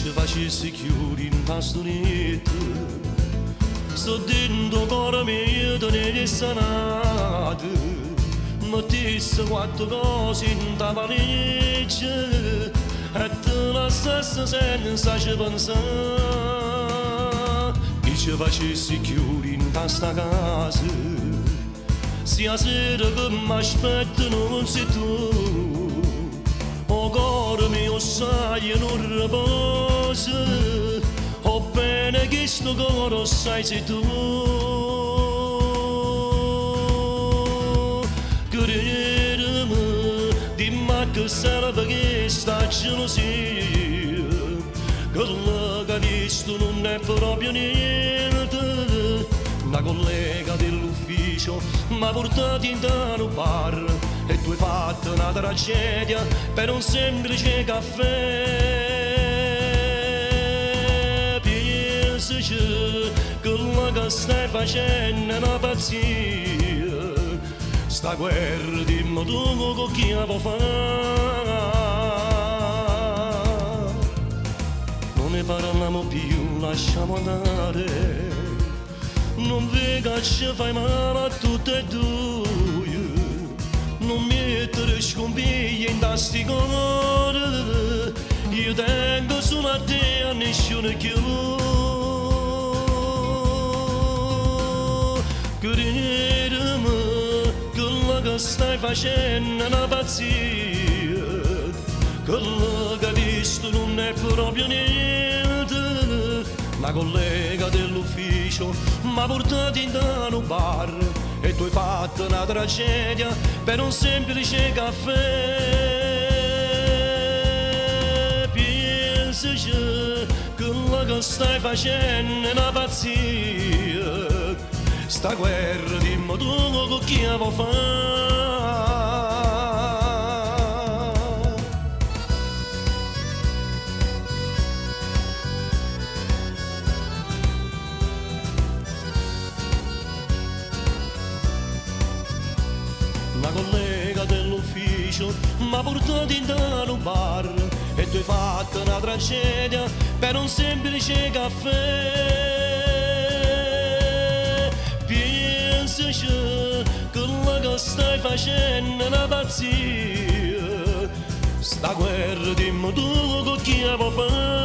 ci facessi chiudi in pastonetto, sto dentro cuore mio tenere sanato, mettesse quattro cose in ta valigia e te la stessa senza ci pensare, e ci facessi chiudi in questa casa, sia sera che mi aspetta non sei tu, o cuore mio sai non riposa, o bene che sto cuore sai sei tu, credimi, dimmi che serve questa gelosia, che la che hai visto non è proprio niente, una collega dell'ufficio mi ha portato in un bar e tu hai fatto una tragedia per un semplice caffè. Pensaci che la che stai facendo è una pazzia, sta guerra dimmi tu con chi la può fare. Non ne parliamo più, lasciamo andare, non vega ci fai male a tutte e due, non mettere scompiglie in tasti cuore, io tengo solo a te a nessuno più. Credimi che la che stai facendo è una pazzia, che la che hai visto non è proprio niente, una collega dell'ufficio mi ha portato in un bar e tu hai fatto una tragedia per un semplice caffè. Pensaci che la che stai facendo è una pazzia, sta guerra dimmi tu con chi la può fare. Una collega dell'ufficio mi ha portato in un bar e tu hai fatto una tragedia per un semplice caffè. Pensaci che la che stai facendo è una pazzia, sta guerra dimmi tu con chi la può fare.